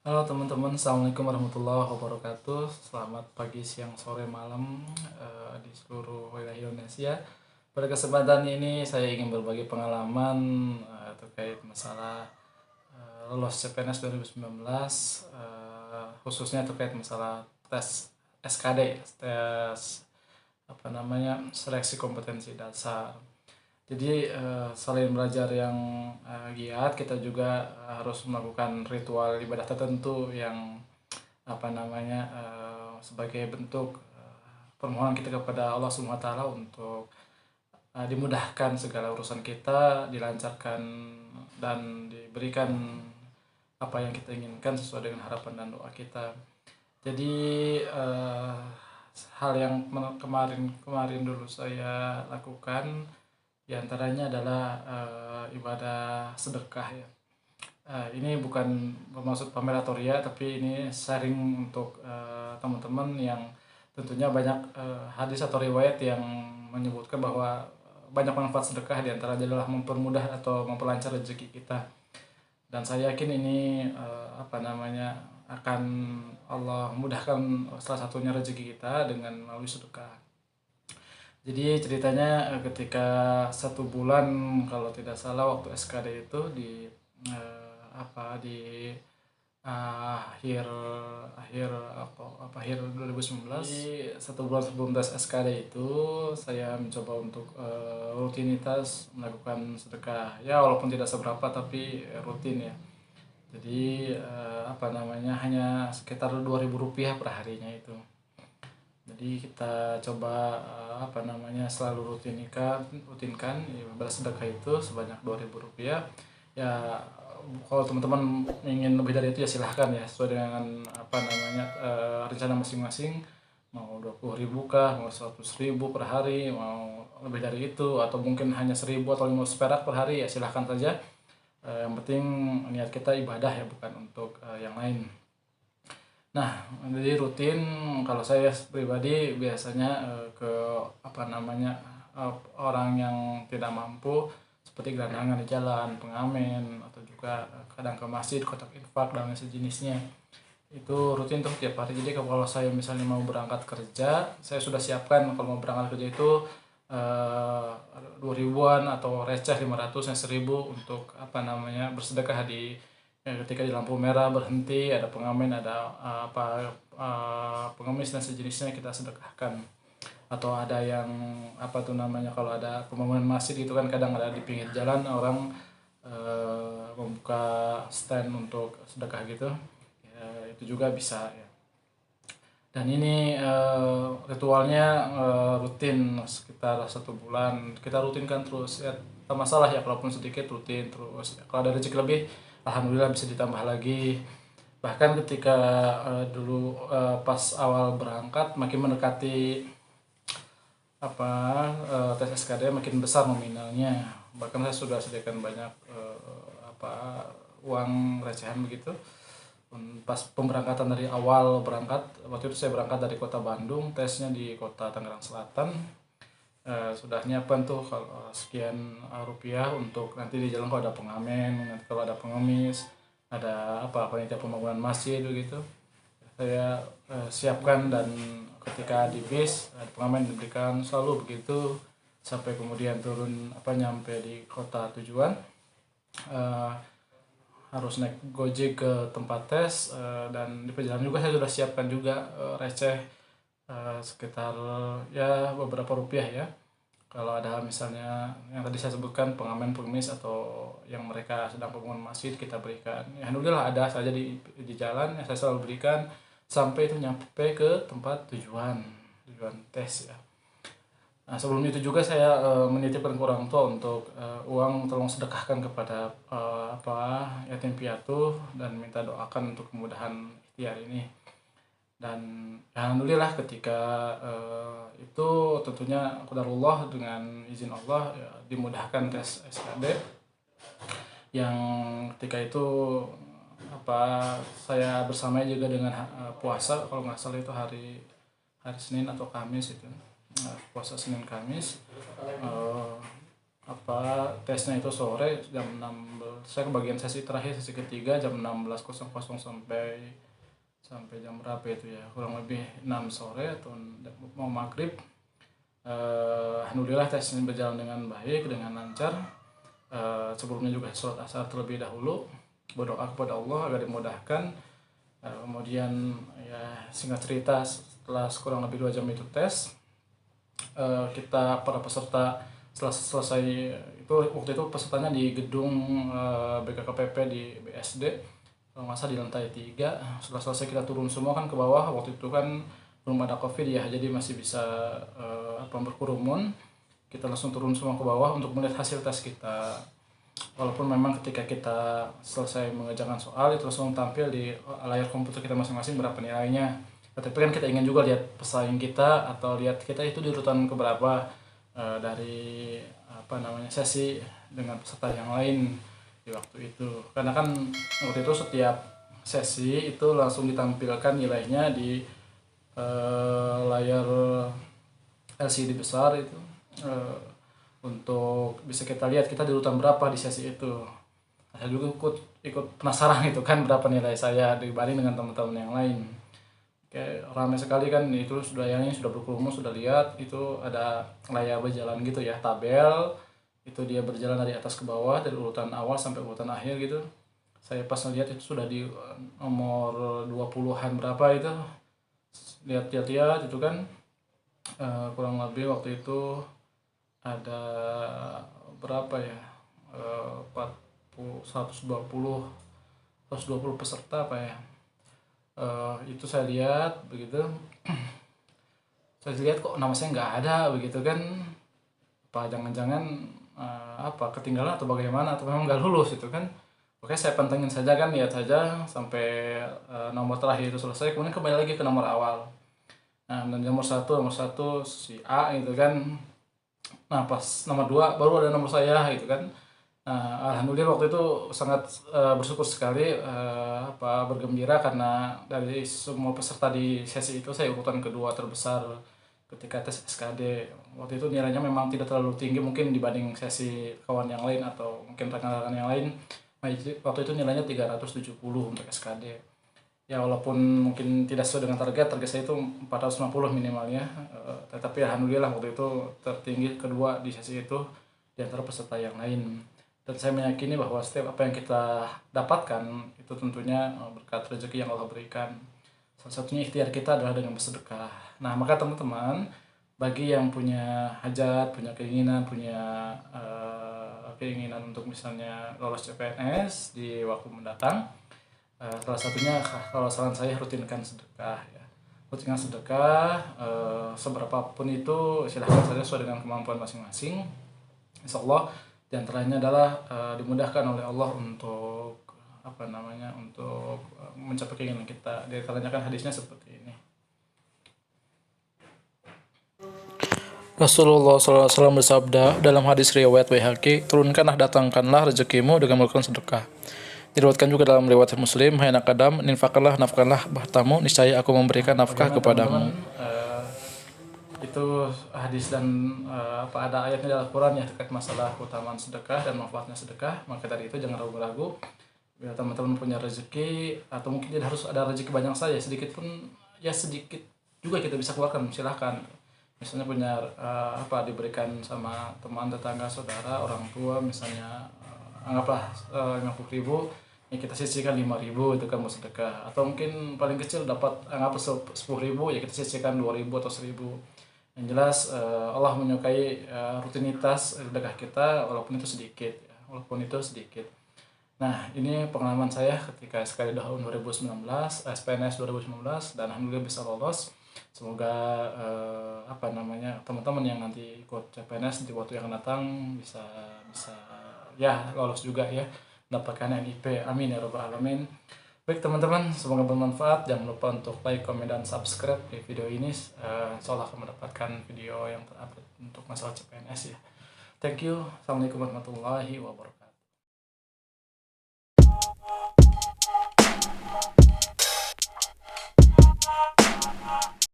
Halo teman-teman, Assalamualaikum warahmatullahi wabarakatuh. Selamat pagi, siang, sore, malam di seluruh wilayah Indonesia. Pada kesempatan ini saya ingin berbagi pengalaman terkait masalah lolos CPNS 2019, khususnya terkait masalah tes SKD, tes seleksi kompetensi dasar. Jadi selain belajar yang giat, kita juga harus melakukan ritual ibadah tertentu yang sebagai bentuk permohonan kita kepada Allah Subhanahu wa taala untuk dimudahkan segala urusan kita, dilancarkan dan diberikan apa yang kita inginkan sesuai dengan harapan dan doa kita. Jadi hal yang kemarin dulu saya lakukan diantaranya adalah ibadah sedekah ya. Ini bukan bermaksud pamer atau ria, tapi ini sharing untuk teman-teman yang tentunya banyak hadis atau riwayat yang menyebutkan bahwa banyak manfaat sedekah, diantaranya adalah mempermudah atau memperlancar rezeki kita. Dan saya yakin ini akan Allah mudahkan salah satunya rezeki kita dengan melalui sedekah. Jadi ceritanya ketika 1 bulan kalau tidak salah waktu SKD itu di akhir akhir akhir 2019. Jadi 1 bulan sebelum tes SKD itu saya mencoba untuk rutinitas melakukan sedekah ya, walaupun tidak seberapa tapi rutin ya. Jadi hanya sekitar Rp2.000 per harinya itu. Jadi kita coba selalu rutinkan ibadah sedekah itu sebanyak Rp2.000 ya. Kalau teman-teman ingin lebih dari itu ya silahkan ya, sesuai dengan rencana masing-masing, mau 20.000 kah, mau 100.000 per hari, mau lebih dari itu, atau mungkin hanya 1.000 atau 500 perak per hari ya silahkan saja. Yang penting niat kita ibadah ya, bukan untuk yang lain. Nah, jadi rutin kalau saya pribadi biasanya ke orang yang tidak mampu, seperti gelandangan di jalan, pengamen, atau juga kadang ke masjid, kotak infak dan sejenisnya. Itu rutin tuh tiap hari. Jadi kalau saya misalnya mau berangkat kerja, saya sudah siapkan kalau mau berangkat kerja itu 2.000-an atau receh 500 yang 1.000 untuk bersedekah ketika di lampu merah berhenti, ada pengamen, ada pengemis dan sejenisnya kita sedekahkan. Atau ada yang kalau ada pembangunan masjid gitu kan, kadang ada di pinggir jalan orang membuka stand untuk sedekah gitu ya, itu juga bisa ya. Dan ini ritualnya rutin sekitar 1 bulan kita rutinkan terus ya, tak masalah ya kalaupun sedikit, rutin terus. Kalau ada rezeki lebih, alhamdulillah bisa ditambah lagi. Bahkan ketika dulu pas awal berangkat makin mendekati tes SKD makin besar nominalnya, bahkan saya sudah sediakan banyak uang recehan begitu. Pas pemberangkatan dari awal berangkat, waktu itu saya berangkat dari kota Bandung, tesnya di kota Tangerang Selatan. Sudah nyiapkan tuh kalau sekian rupiah untuk nanti di jalan kalau ada pengamen, nanti kalau ada pengemis, ada panitia pembangunan masjid begitu, saya siapkan. Dan ketika di bis ada pengamen diberikan, selalu begitu sampai kemudian turun nyampe di kota tujuan. Harus naik Gojek ke tempat tes, dan di perjalanan juga saya sudah siapkan juga receh sekitar ya beberapa rupiah ya. Kalau ada misalnya yang tadi saya sebutkan pengamen, pengemis, atau yang mereka sedang pembangunan masjid, kita berikan ya. Alhamdulillah ada saja di jalan yang saya selalu berikan sampai itu nyampe ke tempat tujuan tes ya. Nah, sebelum itu juga saya menitipkan ke orang tua untuk uang tolong sedekahkan kepada yatim piatu, dan minta doakan untuk kemudahan ikhtiar ini. Dan alhamdulillah ketika itu tentunya qadarullah, dengan izin Allah ya, dimudahkan tes SKD yang ketika itu saya bersamanya juga dengan puasa, kalau nggak salah itu hari Senin atau Kamis itu. Puasa Senin Kamis, tesnya itu sore jam 6 saya kebagian sesi terakhir, sesi ketiga jam 16.00 sampai jam berapa itu ya, kurang lebih 6 sore atau mau maghrib. Alhamdulillah tesnya berjalan dengan baik, dengan lancar. Sebelumnya juga sholat asar terlebih dahulu, berdoa kepada Allah agar dimudahkan. Kemudian ya singkat cerita, setelah kurang lebih 2 jam itu tes, kita para peserta setelah selesai itu, waktu itu pesertanya di gedung BKKPP di BSD, kalau nggak salah di lantai 3. Setelah selesai kita turun semua kan ke bawah, waktu itu kan belum ada covid ya, jadi masih bisa berkerumun. Kita langsung turun semua ke bawah untuk melihat hasil tes kita. Walaupun memang ketika kita selesai mengerjakan soal itu langsung tampil di layar komputer kita masing-masing berapa nilainya. Tapi kan kita ingin juga lihat pesaing kita atau lihat kita itu di urutan keberapa dari sesi dengan peserta yang lain di waktu itu. Karena kan waktu itu setiap sesi itu langsung ditampilkan nilainya di layar LCD besar itu, untuk bisa kita lihat kita di urutan berapa di sesi itu. Saya juga ikut penasaran itu kan berapa nilai saya dibanding dengan teman-teman yang lain. Kayak ramai sekali kan itu, yang sudah berkerumun sudah lihat itu ada layar berjalan gitu ya, tabel itu dia berjalan dari atas ke bawah, dari urutan awal sampai urutan akhir gitu. Saya pas lihat itu sudah di nomor 20-an berapa itu, lihat itu kan kurang lebih waktu itu ada berapa ya, 120 peserta apa ya. Itu saya lihat begitu, saya lihat kok nama saya nggak ada begitu kan, apa jangan-jangan ketinggalan atau bagaimana, atau memang nggak lulus itu kan. Oke, saya pantengin saja kan, lihat saja sampai nomor terakhir itu selesai, kemudian kembali lagi ke nomor awal. Nah, dan nomor satu si A gitu kan. Nah, pas nomor 2 baru ada nomor saya gitu kan. Alhamdulillah waktu itu sangat bersyukur sekali, bergembira karena dari semua peserta di sesi itu saya urutan kedua terbesar ketika tes SKD. Waktu itu nilainya memang tidak terlalu tinggi mungkin dibanding sesi kawan yang lain atau mungkin rekan-rekan yang lain. Waktu itu nilainya 370 untuk SKD. Ya walaupun mungkin tidak sesuai dengan target saya itu 450 minimalnya, tetapi alhamdulillah waktu itu tertinggi kedua di sesi itu di antara peserta yang lain. Dan saya meyakini bahwa setiap apa yang kita dapatkan itu tentunya berkat rezeki yang Allah berikan. Salah satunya ikhtiar kita adalah dengan bersedekah. Nah, maka teman-teman, bagi yang punya hajat, punya keinginan untuk misalnya lolos CPNS di waktu mendatang, salah satunya kalau saran saya rutinkan sedekah ya. Rutinkan sedekah, seberapapun itu silahkan saja sesuai dengan kemampuan masing-masing. Insya Allah diantaranya adalah dimudahkan oleh Allah untuk untuk mencapai keinginan kita. Diantaranya kan hadisnya seperti ini. Rasulullah SAW bersabda dalam hadis riwayat Baihaqi, turunkanlah, datangkanlah rezekimu dengan melakukan sedekah. Diriwayatkan juga dalam riwayat Muslim, hai anak Adam, nafkahkanlah hartamu, niscaya aku memberikan nafkah kepadamu. Itu hadis dan ada ayatnya dalam Al-Quran ya terkait masalah keutamaan sedekah dan manfaatnya sedekah. Maka dari itu jangan ragu-ragu, bila teman-teman punya rezeki atau mungkin tidak harus ada rezeki banyak saja, sedikit pun ya sedikit juga kita bisa keluarkan, silahkan. Misalnya punya diberikan sama teman, tetangga, saudara, orang tua, misalnya anggaplah 50.000, ya kita sisihkan 5.000 itu kan mau sedekah. Atau mungkin paling kecil dapat anggap 10.000, ya kita sisihkan 2.000 atau 1.000. Yang jelas Allah menyukai rutinitas sedekah kita walaupun itu sedikit ya, Nah, ini pengalaman saya ketika sekali tahun 2019 SPNS 2019 dan alhamdulillah bisa lolos. Semoga teman-teman yang nanti ikut CPNS di waktu yang akan datang bisa ya lolos juga ya, mendapatkan NIP. Amin ya rabbal alamin. Baik teman-teman, semoga bermanfaat. Jangan lupa untuk like, komen, dan subscribe di video ini. Insya Allah akan mendapatkan video yang terupdate untuk masalah CPNS ya. Thank you. Assalamualaikum warahmatullahi wabarakatuh.